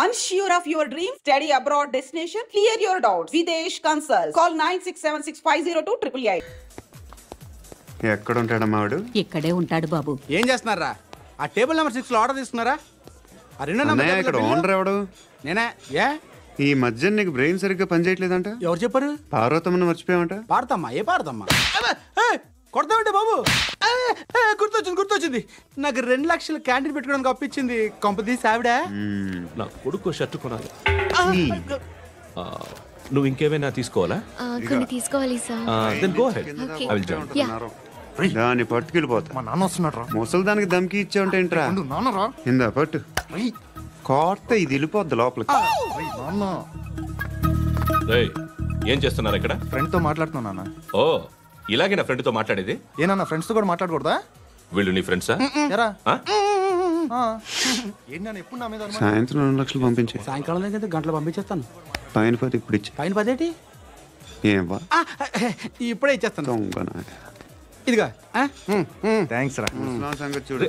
Unsure of your dream? Study abroad destination? Clear your doubts. Videsh Consult. Call 9676502888. ఎక్కడ ఉంటాడమ్మా వాడు? ఇక్కడే ఉంటాడు బాబు. ఏం చేస్తున్నారా? ఆ టేబుల్ నెంబర్ 6 లో ఆర్డర్ తీసుకున్నారా? ఆ రెండో నెంబర్ ఇక్కడ ఓనర్ ఎవడు? నేనే. ఏ ఈ మధ్య నీకు బ్రెయిన్ సరిగ్గా పనిచేయట్లేదంట. ఎవరు చెప్పారు? పార్వతమ్మను మర్చిపోయామంట. పాడతామ్మా? ఏ పాడతామ్మా? కొడతామంటే బాబు. గుర్తొచ్చింది. నాకు 2 లక్షలు క్యాంటీన్ పెట్టుకోవడానికి అప్పించింది కొంపదీసి ఆవిడ. నా కొడుకు షర్ట్ కొనాలి. నువ్వు ఇంకేమైనా తీసుకోవాలా? కొన్ని తీసుకోవాలి sir. Then go ahead. I will join. దాన్ని పట్టుకెళ్ళిపోతా. మా నాన్న వస్తున్నాడు. ముసలి దానికి దమ్కి ఇచ్చావుంటేంట్రా? నాన్నరా ఇందా పట్టు. కోర్త ఇది వెళ్ళిపోద్ది లోపలికి. ఏం చేస్తున్నారు ఇక్కడ? ఫ్రెండ్ తో మాట్లాడుతున్నా నాన్న. ఓ, ఇలాగే నా ఫ్రెండ్ తో మాట్లాడేది? ఏనా ఫ్రెండ్స్ తో కూడా మాట్లాడకూడదా? వీళ్ళు నీ ఫ్రెండ్సా? ఎప్పుడు నా మీద సాయంత్రం 2 లక్షలు పంపించే. సాయంకాలం దగ్గర గంటలు పంపించేస్తాను. పైన 10 ఇప్పుడు ఇచ్చి. పైన 10 ఏంటి? ఏం వా ఇప్పుడే ఇచ్చేస్తాను. ఇదిగా థ్యాంక్స్ రా. సంగతి చూడు.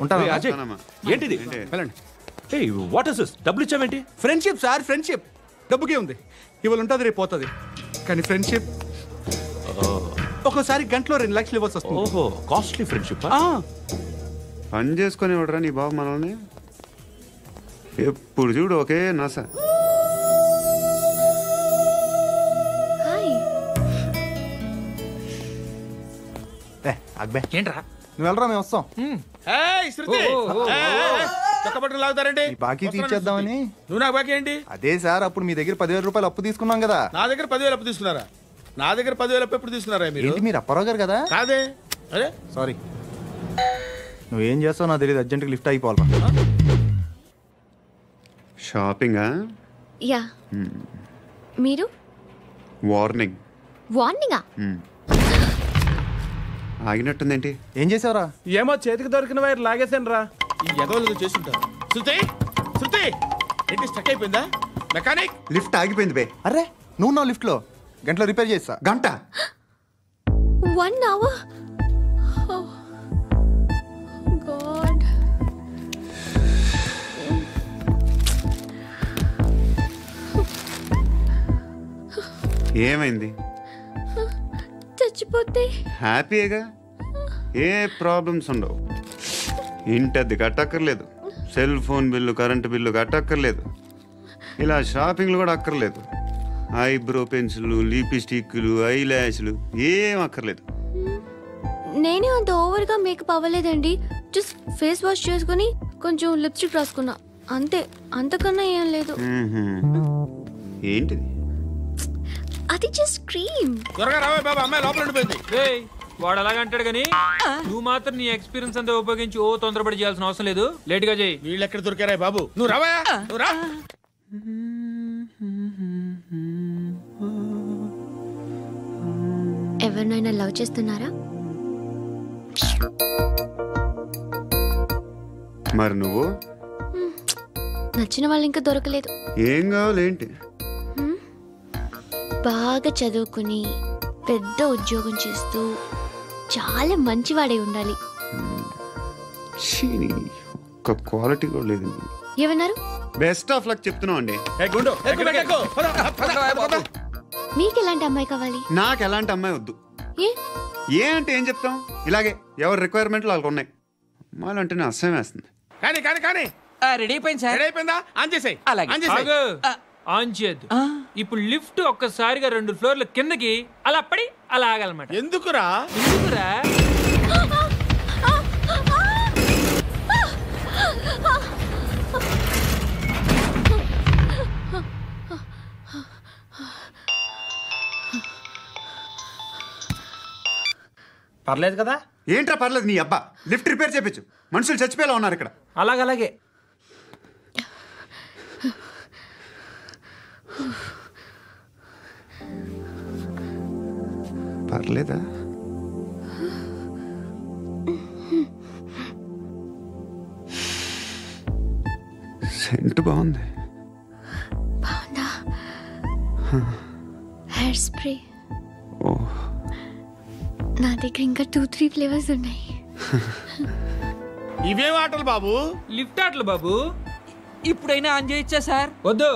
ఏంటిది? What is this? డబ్బులు ఇచ్చావేంటి? Friendship sir, friendship. డబ్బుకే ఉంది, ఇవాళ ఉంటుంది రేపు పోతుంది. కానీ ఫ్రెండ్షిప్ ఒక్కోసారి గంటలో 2 లక్షలు ఇవ్వాల్సి వస్తుంది. ఓహో, కాస్ట్లీ ఫ్రెండ్షిప్. పని చేసుకుని ఇవ్వడరా నీ బాబు మనల్ని? ఎప్పుడు చూడు ఒకే నస. ఏంట్రా? నువ్వు వెళ్ళరా, మేము వస్తాం. లాగుతారండి. బాకీ తీర్చేద్దామని. నువ్వు నాకు బాకీ ఏంటి? అదే సార్, అప్పుడు మీ దగ్గర 10,000 రూపాయలు అప్పు తీసుకున్నాం కదా. నా దగ్గర 10,000 అప్పు తీసుకున్నారా? నా దగ్గర 10,000 అప్పు ఎప్పుడు తీసుకున్నారా మీరు? మీరు అప్పారావు గారు కదా? కాదే. అరే సారీ. నువ్వేం చేస్తావు నాకు తెలియదు, అర్జెంట్గా లిఫ్ట్ అయిపోవాలరా. షాపింగా? యా. మీరు? వార్నింగ్. వార్నింగా? ఆగినట్టుందేంటి? ఏం చేసావురా? ఏమో, చేతికి దొరికిన వైర్ లాగేసాను రా. ఈ ఎగవలు చేస్తుంటారు. శృతి ఏంటి స్టక్ అయిపోయిందా? మెకానిక్. లిఫ్ట్ ఆగిపోయింది బే. అరే నువ్వు నా లిఫ్ట్ లో గంటలో రిపేర్ చేస్తా. గంట? 1 hour? Oh God. ఏమైంది? చచ్చిపోతే హ్యాపీగా, ఏ ప్రాబ్లమ్స్ ఉండవు. ఇంటద్ది కట్టక్కర్లేదు, cell phone bill, current bill కట్టక్కర్లేదు, ఇలా షాపింగ్లు కూడా అక్కర్లేదు. ఐబ్రో పెన్సిల్లు, లిప్స్టిక్లు, ఐ ల్యాష్లు ఏం అక్కర్లేదు. నేనే అంత ఓవర్గా మేకప్ అవ్వలేదండి. జస్ట్ ఫేస్ వాష్ చేసుకుని కొంచెం లిప్స్టిక్ రాసుకున్నా అంతే, అంతకన్నా ఏం లేదు. ఏంటిది? అది జస్ట్ క్రీమ్. త్వరగా రావే బాబా, అమ్మాయి లోపల ఉండిపోయింది. వాడు అలాగంటాడు కానీ నువ్వు మాత్రం నీ ఎక్స్పీరియన్స్ అంతా ఉపయోగించి తొందరపడి చేయాల్సిన అవసరం లేదు. లేట్ గా చేయి. వీళ్ళు ఎక్కడ దొరికారా బాబు? నువ్వు రావా, నువ్వు రా. ఎవరినైనా లవ్ చేస్తున్నారా? మరి నువ్వు? నచ్చిన వాళ్ళు ఇంకా దొరకలేదు. ఏం కావాలేంటి? బాగా చదువుకుని పెద్ద ఉద్యోగం చేస్తూ చాలా మంచివాడై ఉండాలి. ఒక్క క్వాలిటీ కూడా లేదు. ఏమన్నారు? బెస్ట్ ఆఫ్ లక్ చెప్తున్నావు అండి. మీకు ఎలాంటి అమ్మాయి కావాలి? నాకు ఎలాంటి అమ్మాయి వద్దు. ఏ అంటే ఏం చెప్తాం, ఇలాగే ఎవరి రిక్వైర్మెంట్లు వాళ్ళకు ఉన్నాయి. అమ్మాయిలు అంటేనే అసహ్యం వేస్తుంది. కానీ రెడీ అయిపోయింది సార్. రెడీ అయిపోయిందా? ఆన్ చేసేయ్. ఆన్ చేయద్దు. ఇప్పుడు లిఫ్ట్ ఒక్కసారిగా 2 ఫ్లోర్ల కిందకి అలా పడి అలా ఆగాలన్నమాట. ఎందుకురా? పర్లేదు కదా? ఏంట్రా పర్లేదు నీ అబ్బా. లిఫ్ట్ రిపేర్ చేయించు, మనుషులు చచ్చిపోయేలా ఉన్నారు ఇక్కడ. అలాగే పర్లేదా? సెంట్ బాగుంది. బాగుందా? Hair spray. నా దగ్గర ఇంకా 2-3 ఫ్లేవర్స్ ఉన్నాయి. ఇవేం ఆటలు బాబు? లిఫ్ట్ ఆటలు బాబు. ఇప్పుడైనా ఆన్ చేయొచ్చా సార్? వద్దు,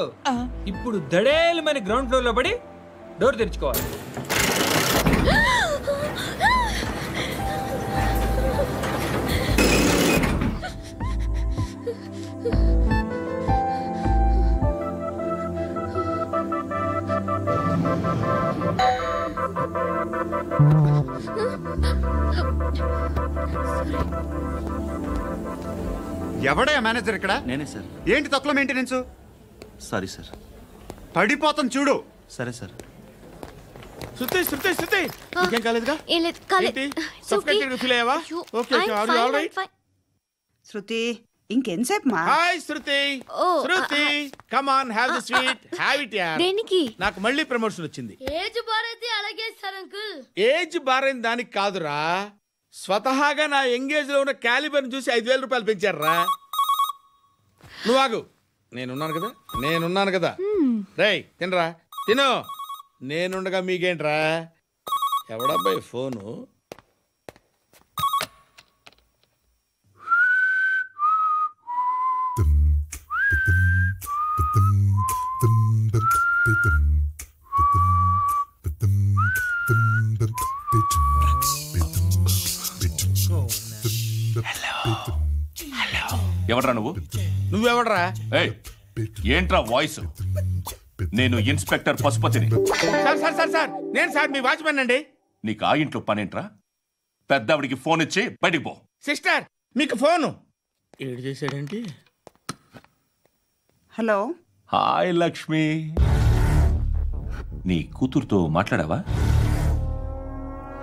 ఇప్పుడు దడేలు మన గ్రౌండ్ ఫ్లోర్ లో పడి డోర్ తెరుచుకోవాలి. ఎవడయ్యా మేనేజర్ ఇక్కడ? నేనే సార్. ఏంటి తక్కువ మెయింటెనెన్స్? Sorry sir. పడిపోతాం చూడు. సరే సార్. శృతి శృతి శృతి ఇంకేం కాలేదుగా? ఏం లేదు, కాలేదు. ఏంటి? Suffocated గా ఫీల్ అయ్యావా? Okay okay, are you all right? Shruti ఇంకెంతసేపు మా? Hi Shruti. Shruti come on, have the sweet, have it యార్. దేనికి? నాకు మళ్ళీ ప్రమోషన్ వచ్చింది. ఏజ్ బారైతే అలాగే సార్ అంకుల్. ఏజ్ బారైన దానికి కాదురా, స్వతహాగా నా ఎంగేజ్ లో ఉన్న క్యాలిబర్ చూసి 5,000 రూపాయలు పెంచారా. నువ్వు ఆగు, నేనున్నాను కదా. రేయ్ తినరా, తిను. నేనుండగా మీకేంట్రా? ఎవడబ్బాయి ఫోను? ఎవడ్రా నువ్వు? నువ్వెవడరా? ఏయ్, ఏంట్రా వాయిస్? నేను ఇన్స్పెక్టర్ పశుపతిని. సార్ నేను సార్ మీ వాచ్మెన్ అండి. నీకు ఆ ఇంట్లో పనేంట్రా? పెద్దవిడికి ఫోన్ ఇచ్చి బయటికి పో. సిస్టర్ మీకు ఫోను. ఏడు చేశాడేంటి? హలో. హాయ్ లక్ష్మి, నీ కూతురుతో మాట్లాడావా?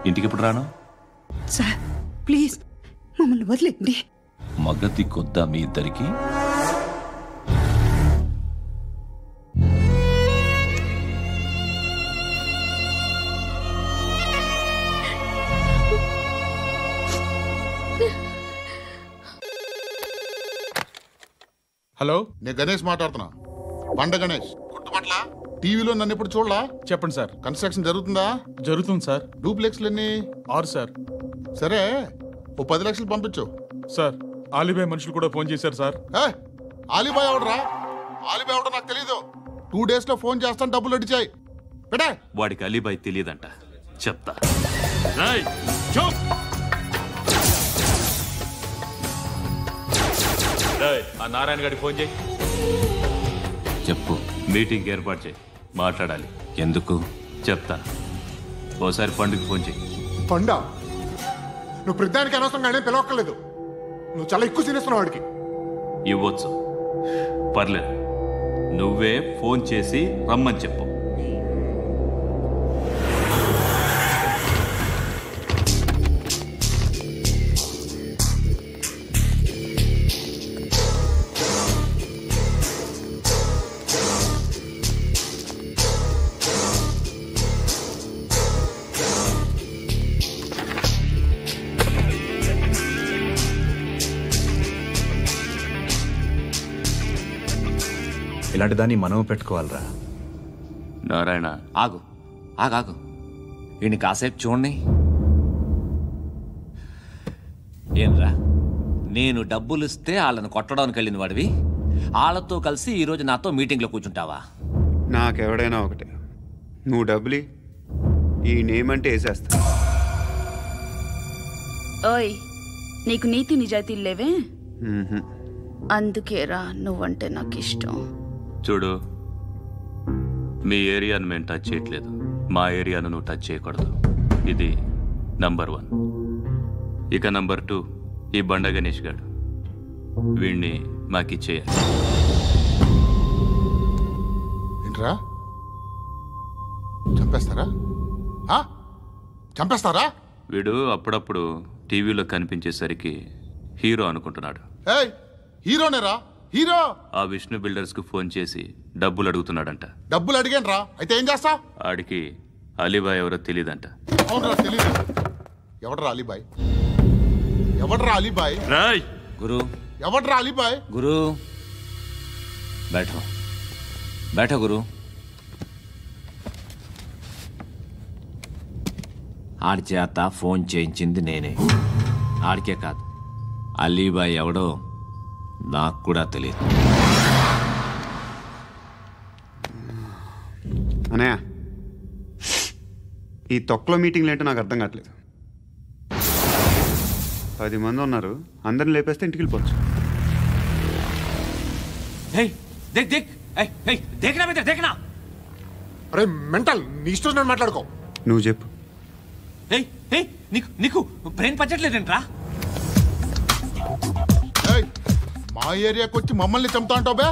ఇంటికి ఎప్పుడు రాను? సార్ ప్లీజ్ మమ్మల్ని వదిలేండి. మగతి కొద్దా మీ ఇద్దరికి? హలో, నేను గణేష్ మాట్లాడుతున్నా. బండ గణేష్ గుర్తుపట్ల? టీవీలో నన్ను ఇప్పుడు చూడలా? చెప్పండి సార్. కన్స్ట్రక్షన్ జరుగుతుందా? జరుగుతుంది సార్. డూప్లెక్స్లు ఎన్ని? 6 సార్. సరే, ఓ 10 లక్షలు పంపించు. సార్ ఆలిబాయ్ మనుషులు కూడా ఫోన్ చేశారు సార్. ఆలిబాయ్ ఎవడరా? ఆలిబాయ్ ఎవడో నాకు తెలీదు. 2 days లో ఫోన్ చేస్తాను, డబ్బులు అడిచాయి పెడే. వాడికి అలీబాయ్ తెలియదంట, చెప్తా. ఆ నారాయణ గారికి ఫోన్ చేయి. చెప్పు, మీటింగ్ ఏర్పాటు చేయి, మాట్లాడాలి. ఎందుకు చెప్తా. ఓసారి పండుగ ఫోన్ చేయి. పండ నువ్వు ప్రతిదానికి అనవసరంగానే పిలవక్కర్లేదు. నువ్వు చాలా ఎక్కువ తినేస్తున్నావు వాడికి. ఇవ్వచ్చు, పర్లేదు. నువ్వే ఫోన్ చేసి రమ్మని చెప్పు. ఇలాంటి దాన్ని మనం పెట్టుకోవాలరా. నారాయణ, ఆగు ఆగాగు, ఈయన కాసేపు చూడండి. ఏంరా, నేను డబ్బులు ఇస్తే వాళ్ళని కొట్టడానికి వెళ్ళిన వాడివి, వాళ్ళతో కలిసి ఈరోజు నాతో మీటింగ్లో కూర్చుంటావా? నాకెవడైనా ఒకటే, నువ్వు డబ్బులి, ఈ నేమ్ అంటే వేసేస్తా. ఓయ్, నీకు నీతి నిజాయితీలు లేవే? అందుకేరా నువ్వంటే నాకు ఇష్టం. చూడు, మీ ఏరియాను మేము టచ్ చేయట్లేదు, మా ఏరియాను నువ్వు టచ్ చేయకూడదు. ఇది నంబర్ 1. ఇక నంబర్ 2, ఈ బండ గణేష్ గారు, వీణ్ణి మాకిచ్చేయాలి. ఏంట్రా, చంపేస్తారా? చంపేస్తారా? వీడు అప్పుడప్పుడు టీవీలో కనిపించేసరికి హీరో అనుకుంటున్నాడు. హీరోనేరా, హీరో. ఆ విష్ణు బిల్డర్స్ కు ఫోన్ చేసి డబ్బులు అడుగుతున్నాడంట. డబ్బులు అడిగాను రా, అయితే ఏం చేస్తా? ఆడికి అలీబాయ్ ఎవరో తెలియదంట. అవునరా, తెలీదు. ఎవడరా అలీబాయ్? ఎవడరా అలీబాయ్? రాయ్ గురు, ఎవడరా అలీబాయ్? గురు బైఠో, బైఠో గురు. ఆడి చేత ఫోన్ చేయించింది నేనే. ఆడికే కాదు, అలీబాయ్ ఎవడో నాకు కూడా తెలియదు. అనయ్య, ఈ తొక్కలో మీటింగ్లు ఏంటో నాకు అర్థం కావట్లేదు. 10 మంది ఉన్నారు, అందరిని లేపేస్తే ఇంటికి వెళ్ళిపోవచ్చు. అరే మెంటల్, నీ ఇష్టం నేను మాట్లాడుకో. నువ్వు చెప్పు. నీకు బ్రెయిన్ పచ్చట్లేదంట్రా? మా ఏరియాకి వచ్చి మమ్మల్ని చంపుతా అంటావు బే.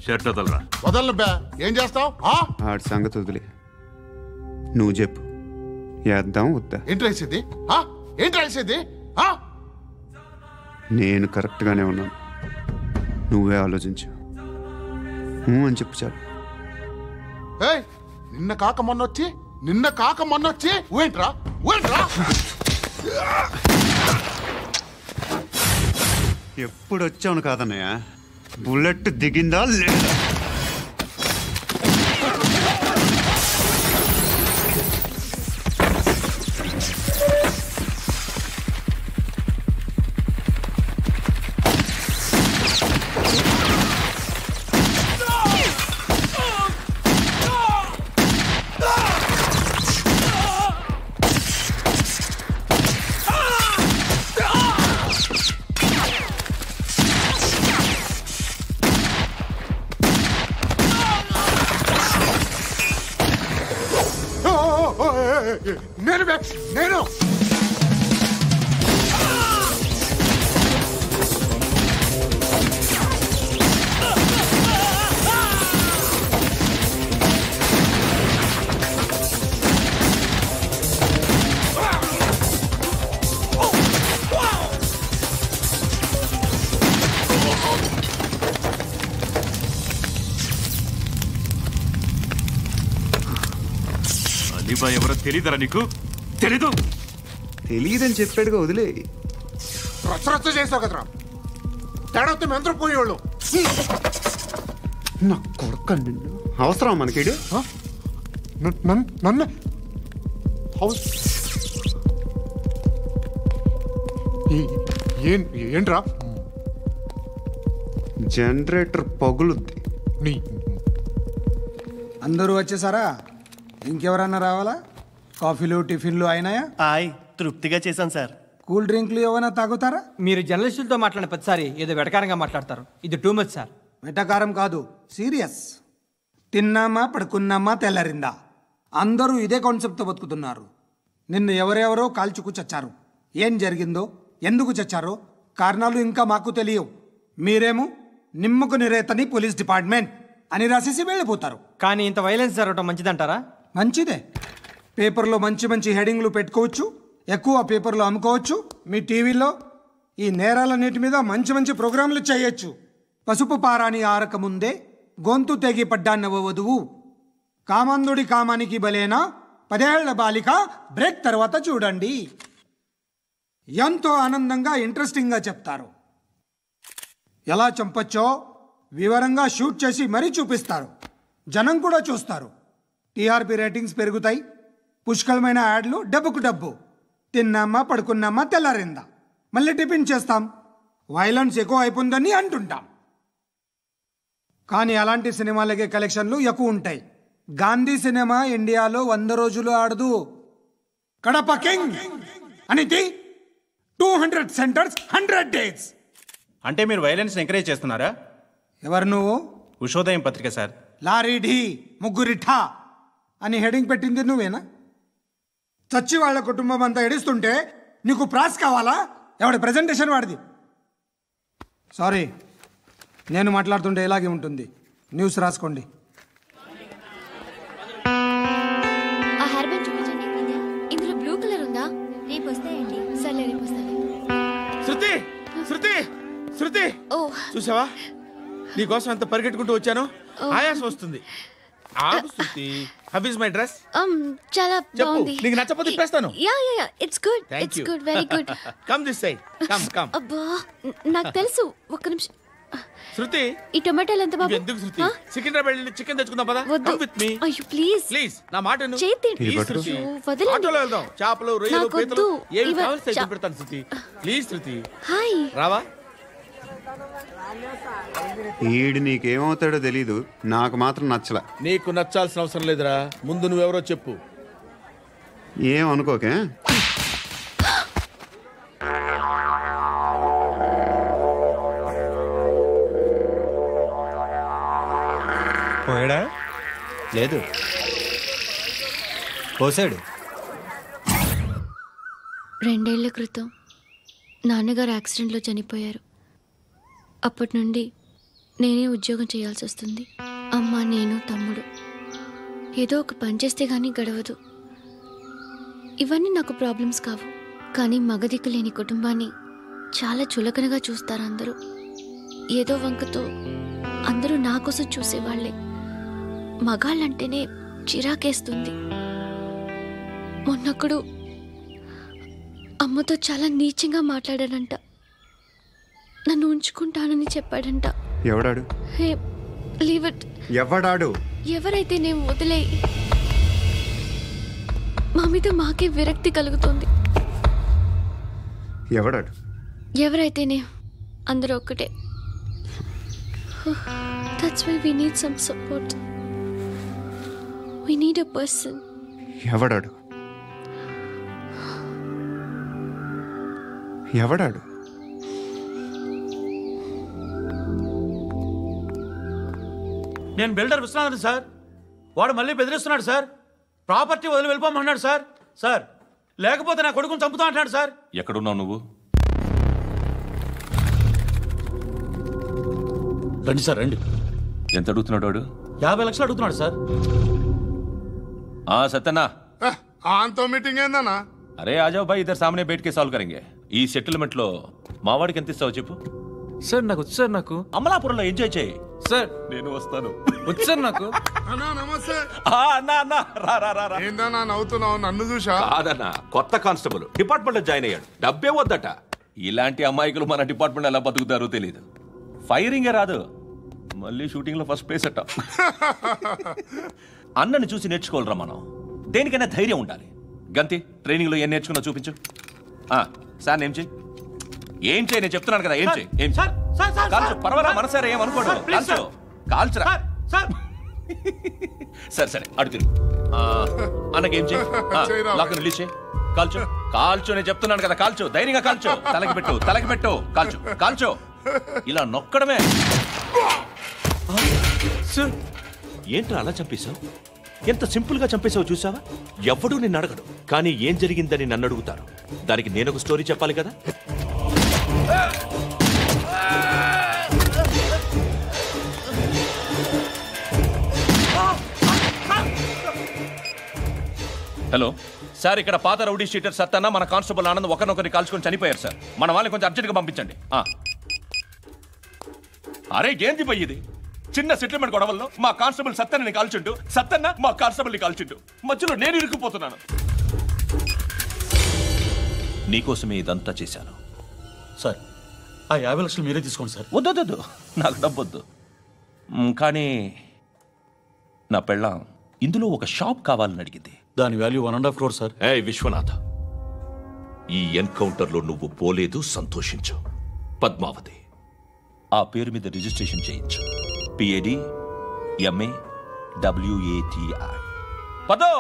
షర్ట్ వదలరా. వదలను బే. ఏం చేస్తావు? ఆడి సంగతి వదిలే, నువ్వు చెప్పు. వేద్దాం వద్దా? ఏంటి రాసేది? ఏంటి రాసేది? నేను కరెక్ట్గానే ఉన్నాను, నువ్వే ఆలోచించు. అని చెప్పు చాలు. నిన్న కాక మొన్నొచ్చి ఊయంట్రా. ఎప్పుడు వచ్చావును కాదన్నయ్య, బుల్లెట్ దిగిందా లేదా? నేను అలీబాయ్ ఎవరో తెలీదరా నీకు? తెలియదని చెప్పాడుగా, వదిలే. రచ్చ చేసావు కదరా. తేడా వస్తే మెంతరం పోయేవాళ్ళు. నా కొడుకు నిన్ను అవసరం మనకి. నన్ను ఏంట్రా? జనరేటర్ పగులుద్ది. అందరూ వచ్చేసారా? ఇంకెవరన్నా రావాలా? కాఫీలు టిఫిన్లు అయినాయా? తృప్తిగా చేశాను సార్. కూల్ డ్రింక్లు ఏమైనా తాగుతారా? మీరు జర్నలిస్టులతో మాట్లాడిన ప్రతిసారి ఏదో వెటకారంగా మాట్లాడతారు. ఇది టూ మచ్ సార్. వెటకారం కాదు, సీరియస్. తిన్నామా పడుకున్నామా తెల్లరిందా, అందరూ ఇదే కాన్సెప్ట్తో బతుకుతున్నారు. నిన్ను ఎవరెవరో కాల్చుకు చచ్చారు. ఏం జరిగిందో, ఎందుకు చచ్చారో కారణాలు ఇంకా మాకు తెలియవు. మీరేమో నిమ్మకు నిరేతని పోలీస్ డిపార్ట్మెంట్ అని రాసేసి వెళ్ళిపోతారు. కానీ ఇంత వైలెన్స్ జరగడం మంచిదంటారా? మంచిదే. పేపర్లో మంచి మంచి హెడింగ్లు పెట్టుకోవచ్చు, ఎక్కువ పేపర్లు అమ్ముకోవచ్చు. మీ టీవీలో ఈ నేరాలన్నిటి మీద మంచి మంచి ప్రోగ్రాంలు చేయొచ్చు. పసుపు పారాని ఆరక ముందే గొంతు తెగి పడ్డాన్నవ వధువు, కామందుడి కామానికి బలేనా 10 ఏళ్ల బాలిక బ్రేక్ తర్వాత చూడండి. ఎంతో ఆనందంగా ఇంట్రెస్టింగ్గా చెప్తారు. ఎలా చంపచ్చో వివరంగా షూట్ చేసి మరీ చూపిస్తారు. జనం కూడా చూస్తారు. టీఆర్పీ రేటింగ్స్ పెరుగుతాయి. పుష్కలమైన యాడ్లు, డబ్బుకు డబ్బు. తిన్నామా పడుకున్నామా తెల్లారిందా, మళ్ళీ టిఫిన్ చేస్తాం. వైలెన్స్ ఎక్కువ అయిపోయిందని అంటుంటాం. కానీ అలాంటి సినిమాలకే కలెక్షన్లు ఎక్కువ ఉంటాయి. గాంధీ సినిమా ఇండియాలో 100 రోజులు ఆడదు. కడప కింగ్ అనేది 200 సెంటర్స్ 100 days. అంటే మీరు వైలెన్స్ ఎంకరేజ్ చేస్తున్నారా? ఎవరు నువ్వు? ఉషోదయం పత్రిక సార్. లారీ ఢీ ముగ్గురిఠా అని హెడింగ్ పెట్టింది నువ్వేనా? చచ్చి వాళ్ళ కుటుంబం అంతా ఎడుస్తుంటే నీకు ప్రాస్ కావాలా? ఎవడి ప్రెజెంటేషన్ వాడిది. సారీ, నేను మాట్లాడుతుంటే ఇలాగే ఉంటుంది. న్యూస్ రాసుకోండి. ఆ హెయిర్ బ్యాండ్ చూపించండి. ఇందులో బ్లూ కలర్ ఉందా? రేపు వస్తాయండి. సర్లే, రేపు వస్తాను. శృతి శృతి శృతి, చూసావా నీకోసం ఎంత పరిగెట్టుకుంటూ వచ్చాను. ఆయాసం వస్తుంది. ఆగు Shruti. How is my dress? చాలా బాగుంది. నీకు నచ్చకపోతే తిప్పేస్తాను. Yeah it's good. It's good, very good. Come this side. Come. అబ్బా, నాకు తెలుసు. ఒక్క నిమిషం. శృతి, ఈ టొమాటోలు ఎంత బాబు? ఎందుకు శృతి? సికింద్రాబాద్ వెళ్ళి చికెన్ తెచ్చుకుందాం పద. Come with me. అయ్యో ప్లీజ్ నా మాట విను. ప్లీజ్ శృతి, వదలండి. ఆటోలో వెళ్దాం. చేపలు, రొయ్యలు, పీతలు ఏమి కావాలి తెచ్చి పెడతాను శృతి. Please Shruti. హాయ్. రావా? ఈడు నీకేమవుతాడో తెలీదు, నాకు మాత్రం నచ్చలా. నీకు నచ్చాల్సిన అవసరం లేదురా, ముందు నువ్వెవరో చెప్పు. ఏం అనుకోకే. పోయాడా? లేదు, పోసాడు. 2 ఏళ్ల క్రితం నాన్నగారు యాక్సిడెంట్లో చనిపోయారు. అప్పటి నుండి నేనే ఉద్యోగం చేయాల్సి వస్తుంది. అమ్మ, నేను, తమ్ముడు ఏదో ఒక పని చేస్తే కానీ గడవదు. ఇవన్నీ నాకు ప్రాబ్లమ్స్ కావు, కానీ మగదిక్కు లేని కుటుంబాన్ని చాలా చులకనగా చూస్తారు అందరూ. ఏదో వంకతో అందరూ నా కోసం చూసేవాళ్లే. మగాళ్ళంటేనే చిరాకేస్తుంది. మొన్నొక్కడు అమ్మతో చాలా నీచంగా మాట్లాడాడంట. నన్ను ఉంచుకుంటానని చెప్పాడంట. ఎవడాడు? హే, లీవ్ ఇట్. ఎవడాడు? ఎవరైతే నేను వదిలే. మా మీద మాకే విరక్తి కలుగుతుంది. ఎవడాడు? ఎవరైతేనే అందరూ ఒక్కటే. That's why we need some support. We need a person. ఎవడాడు? ఎవడాడు? నేను బిల్డర్ విశ్వనాథన్ సార్. వాడు మళ్ళీ బెదిరిస్తున్నాడు సార్. ప్రాపర్టీ వదిలి వెళ్ళిపోమన్నాడు సార్. సార్, లేకపోతే నా కొడుకుని చంపుతా అంటున్నాడు సార్. ఎక్కడున్నావు నువ్వు? రండి సార్, రండి. ఎంత అడుగుతున్నాడు వాడు? 50 లక్షలు అడుగుతున్నాడు సార్. సత్యనా, ఆంతో మీటింగ్ ఏందన్నా? అరే ఆజావ్ భాయ్, ఇద్దరు సామనే బయటకే సాల్వ్ కరెంగే. ఈ సెటిల్మెంట్ లో మావాడికి ఎంత ఇస్తావు చెప్పు. సార్ నాకు వచ్చు సార్. నాకు అమలాపురంలో ఎంజాయ్ చేయి సార్. నేను వస్తాను. వచ్చు సార్ నాకు. అన్నా నమస్తే. అన్నా రా. ఏందన్నా నవ్వుతున్నావు? నన్ను చూసా? కాదన్నా, కొత్త కానిస్టేబుల్ డిపార్ట్మెంట్ లో జాయిన్ అయ్యాడు. డబ్బే వద్దట. ఇలాంటి అమాయకులు మన డిపార్ట్మెంట్ ఎలా బతుకుతారో తెలియదు. ఫైరింగే రాదు, మళ్ళీ షూటింగ్ లో ఫస్ట్ ప్లేస్ అట్ట. అన్నని చూసి నేర్చుకోవాలరా మనం. దేనికైనా ధైర్యం ఉండాలి. గంతి, ట్రైనింగ్ లో ఏం నేర్చుకున్నా చూపించు. సార్ ఏం చేయి, ఏం చేయి, నేను చెప్తున్నాను కదా. ఏం చేయి, ఏం కాల్చు. పర్వాలా, మనసారా ఏమనుకోడు. కాల్చు, కాల్చురా. సరే అడు తిరుగు. అన్నకేం చేయి, లాక్ రిలీజ్ చేయి. కాల్చు, కాల్చు. నేను చెప్తున్నాను కదా, కాల్చు. ధైర్యంగా కాల్చు. తలకి పెట్టు. కాల్చు. ఇలా నొక్కడమే. ఏంట్రా అలా చంపేశావు? ఎంత సింపుల్ గా చంపేశావు చూసావా? ఎవడూ నిన్ను అడగడు, కానీ ఏం జరిగిందని నన్ను అడుగుతారు. దానికి నేను ఒక స్టోరీ చెప్పాలి కదా. హలో సార్, ఇక్కడ పాత రౌడీ షీటర్ సత్తన్న, మన కానిస్టేబుల్ ఆనంద్ ఒకరినొకరిని కాల్చుకొని చనిపోయారు సార్. మన వాళ్ళని కొంచెం అర్జెంట్గా పంపించండి. అరే ఏంది పోయి ఇది? చిన్న సెటిల్మెంట్ గొడవల్లో మా కానిస్టేబుల్ సత్తన్నని కాల్చుండు, సత్తన్న మా కానిస్టేబుల్ని కాల్చుండు. మధ్యలో నేను ఇరుక్కుపోతున్నాను. నీకోసమే ఇదంతా చేశాను సార్. ఆ 50 లక్షలు మీరే తీసుకోండి సార్. వద్దొద్దు, నాకు డబ్బొద్దు. కానీ నా పెళ్ళాం ఇందులో ఒక షాప్ కావాలని అడిగింది. దాని వాల్యూ 1.5 crore సార్. ఏ విశ్వనాథ, ఈ ఎన్కౌంటర్లో నువ్వు పోలేదు, సంతోషించు. పద్మావతి ఆ పేరు మీద రిజిస్ట్రేషన్ చేయించు. PAD MA WATI. పదో,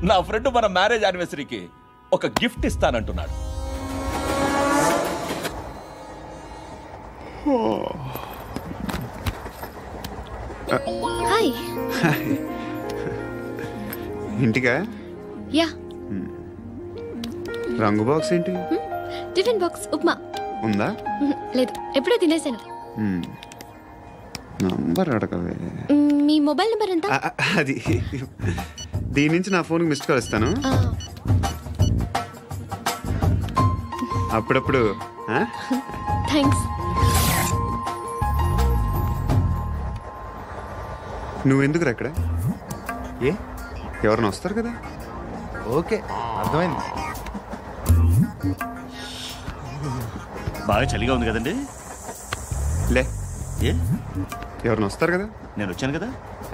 నా ఫ్రెండ్ మన మ్యారేజ్ యానివర్సరీకి ఒక గిఫ్ట్ ఇస్తానంటున్నాడు. హాయ్. ఇంటికా? యా. రంగు బాక్స్ ఏంటి? టిఫిన్ బాక్స్ ఉప్మా ఉందా? లేదు, ఎప్పుడో తినేసాను. నంబర్ అడగవే. మీ మొబైల్ నెంబర్ ఎంత? అది దీని నుంచి నా ఫోన్కి మిస్డ్ కాల్ ఇస్తాను. అప్పుడప్పుడు. థ్యాంక్స్. నువ్వెందుకురా ఇక్కడ? ఎవరైనా వస్తారు కదా. ఓకే, అర్థమైంది. బాగా చలిగా ఉంది కదండి. లే, ఎవరైనా వస్తారు కదా. నేను వచ్చాను కదా.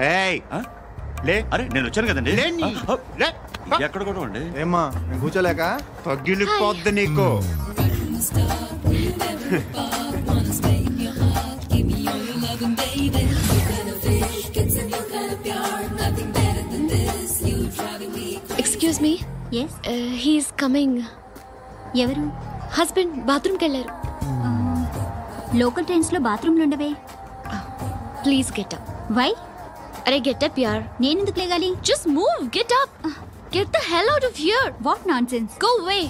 ఏయ్ లే. అరే నేను వచ్చాను కదండి. ఎక్కడ కూడా అండి. ఏమ్మా, నేను కూర్చోలేక తగ్గిలిపోద్ది నీకు. Excuse me he's coming. ఎవరు? హస్బెండ్ బాత్రూమ్కి వెళ్ళారు. లోకల్ ట్రైన్స్లో బాత్రూమ్లు ఉండవే. Please get up. వై? అరే గెట్ అప్ యార్. నేనెందుకు లేగాలి? Just move, get up. Get the hell out of here. What nonsense. Go away.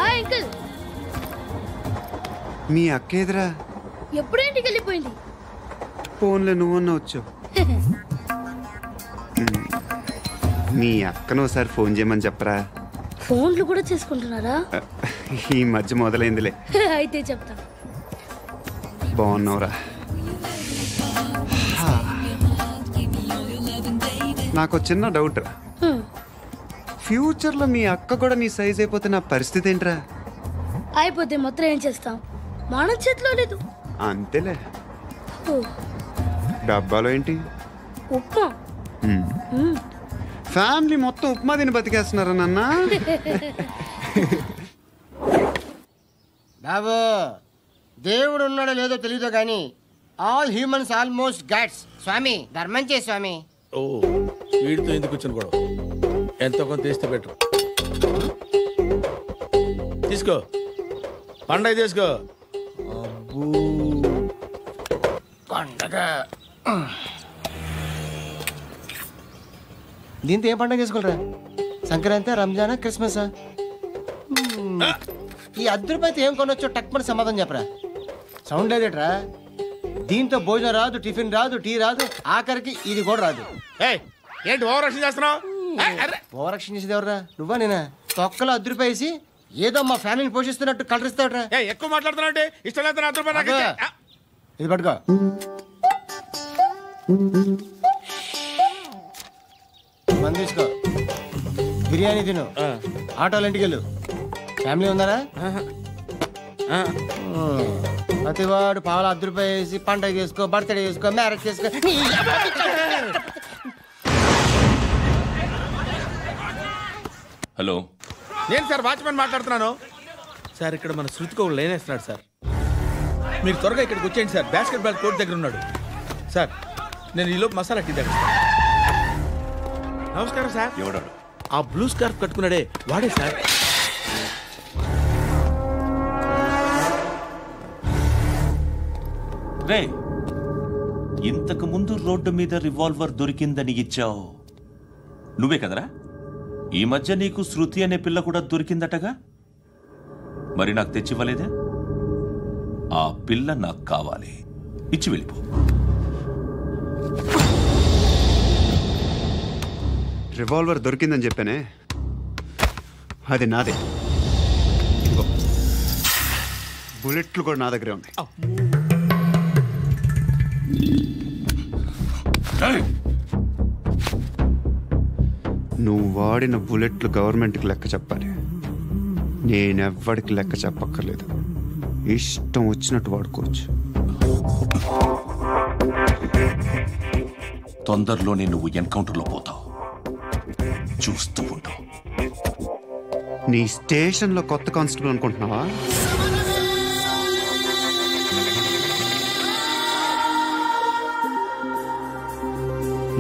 Hi uncle. మీ అక్క ఎదురా? ఎప్పుడు ఇంటికి వెళ్ళిపోయింది? ఫోన్లో నువ్వన్నా వచ్చావు. మీ అక్కను ఒకసారి ఫోన్ చేయమని చెప్పరా. ఫోన్లు కూడా చేసుకుంటున్నారా? ఈ మధ్య మొదలైందిలే. అయితే చెప్తా. బాగున్నావురా? నాకు చిన్న డౌట్ రా. ఫ్యూచర్లో మీ అక్క కూడా నీ సైజ్ అయిపోతే నా పరిస్థితి ఏంట్రా? అయిపోతే మొత్తం ఏం చేస్తాం? మన చేతిలో లేదు. అంతేలే. డబ్బాలో ఏంటి? ఉప్మా. ఫ్యామిలీ మొత్తం ఉప్మా తిని బతికేస్తున్నారా నాన్న? బాబు, దేవుడు ఉన్నాడో లేదో తెలియదు కానీ ఆల్ హ్యూమన్స్ ఆల్మోస్ట్ గాడ్స్. స్వామి ధర్మం చే స్వామి. ఓ వీడితో ఎందుకు వచ్చిన గొడవ? ఎంతో కొంత తీస్తే పెట్టు. తీసుకో, పండగ తీసుకో. పండగ దీంతో ఏం పండగ చేసుకోరా? సంక్రాంతి, రంజానా, క్రిస్మసా? ఈ ₹10 ఏం కొనొచ్చో టక్మని సమాధానం చెప్పరా. సౌండ్ లేదేట్రా? దీంతో భోజనం రాదు, టిఫిన్ రాదు, టీ రాదు, ఆఖరికి ఇది కూడా రాదు. ఏంటి ఓవర్ యాక్షన్ చేస్తున్నావు? ఓవర్ యాక్షన్ చేసేది ఎవరా? నువ్వా నేనా? తొక్కలో ₹10 వేసి ఏదో మా ఫ్యామిలీని పోషిస్తున్నట్టు కలరిస్తాడ్రా. ఎక్కువ మాట్లాడుతున్నావు. ఇష్టం లేదు ₹10. ఇది పట్టుకో. మంది తీసుకో, బిర్యానీ తిను, ఆటోలు ఇంటికి వెళ్ళు. ఫ్యామిలీ ఉన్నారా? ప్రతివాడు పావులు ₹10 వేసి పండగ చేసుకో, బర్త్డే చేసుకో, మ్యారేజ్ చేసుకో. హలో, నేను సార్ వాచ్మెన్ మాట్లాడుతున్నాను సార్. ఇక్కడ మన శృతికో లైన్ వేస్తున్నాడు సార్. మీరు త్వరగా ఇక్కడికి వచ్చేయండి సార్. బాస్కెట్ బాల్ కోర్ట్ దగ్గర ఉన్నాడు సార్. నేను ఈలోపు మసాలా టీ దగ్గర. నమస్కారం సార్. ఎవడాడు? ఆ బ్లూ స్కార్ఫ్ కట్టుకున్నాడే వాడే సార్. రే, ఇంతకు ముందు రోడ్డు మీద రివాల్వర్ దొరికిందని ఇచ్చావు నువ్వే కదరా? ఈ మధ్య నీకు శృతి అనే పిల్ల కూడా దొరికిందటగా? మరి నాకు తెచ్చివ్వలేదే? ఆ పిల్ల నాకు కావాలి, ఇచ్చి వెళ్ళిపో. రివాల్వర్ దొరికిందని చెప్పానే, అది నాదే. బుల్లెట్లు కూడా నా దగ్గరే ఉన్నాయి. నువ్వు వాడిన బుల్లెట్లు గవర్నమెంట్కి లెక్క చెప్పాలి. నేనెవ్వడికి లెక్క చెప్పక్కర్లేదు. ఇష్టం వచ్చినట్టు వాడుకోవచ్చు. తొందరలోనే నువ్వు ఎన్కౌంటర్లో పోతావు, చూస్తూ ఉంటావు. నీ స్టేషన్లో కొత్త కానిస్టేబుల్ అనుకుంటున్నావా?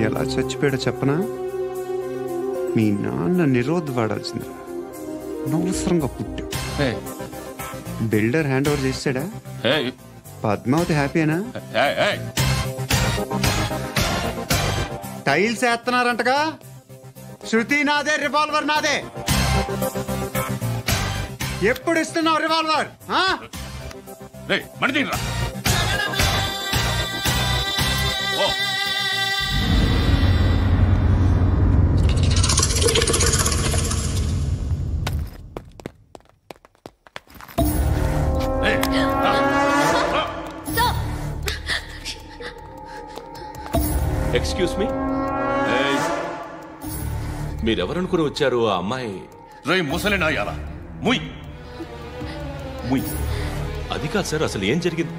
ఎలా చచ్చిపోయాడో చెప్పనా? మీ నాన్న నిరోధ్ వాడాల్సిందిరా. అనవసరంగా పుట్టావు. బిల్డర్ హ్యాండ్ ఓవర్ చేసాడా? పద్మావతి హ్యాపీనా? టైల్స్ వేస్తున్నారంటగా. శృతి నాదే, రివాల్వర్ నాదే. ఎప్పుడు ఇస్తున్నావు రివాల్వర్? ఎక్స్క్యూజ్ మీ, మీరెవరనుకుని వచ్చారు? ఆ అమ్మాయి రై ముసలి నాయాల ముయ్ ముయ్. అది కాదు సార్, అసలు ఏం జరిగింది?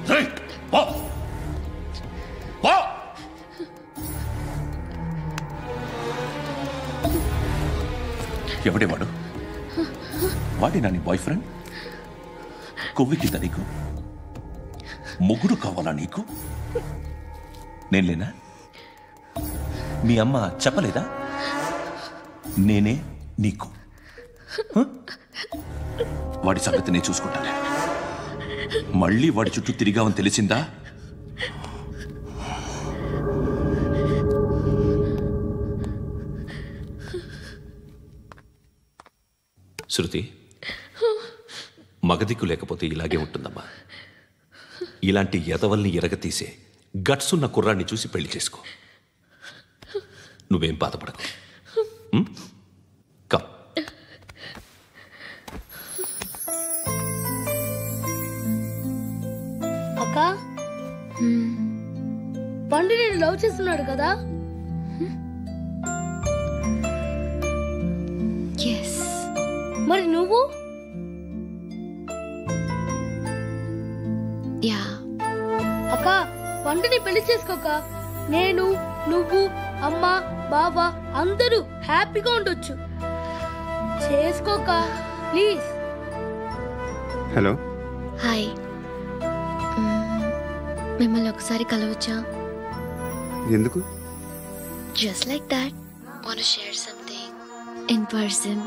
ఎవడేవాడు? వాడి నా నీ బాయ్ ఫ్రెండ్? కొవ్వికింద నీకు? ముగ్గురు కావాలా నీకు? నేను లేనా? మీ అమ్మ చెప్పలేదా? నేనే నీకు. వాడి సంగతి నేను చూసుకుంటాను. మళ్ళీ వాడి చుట్టూ తిరిగావని తెలిసిందా? శృతి, మగదిక్కు లేకపోతే ఇలాగే ఉంటుందమ్మా. ఇలాంటి ఎదవల్ని ఎరగతీసే గట్స్ ఉన్న కుర్రాన్ని చూసి పెళ్లి చేసుకో. నువ్వేం బాధపడకు. కమ్. అక్క, పండు నేను లవ్ చేస్తున్నాడు కదా? మరి నువ్వు? యా. అక్క, పండుని పెళ్లి చేసుకోక నేను, నువ్వు, అమ్మ, బావ అందరూ హ్యాపీగా ఉండొచ్చు. చేసుకోక ప్లీజ్. హలో. హాయ్. మిమ్మల్ని ఒకసారి కలవచ్చా? ఎందుకు? Just like that. Want to share something in person.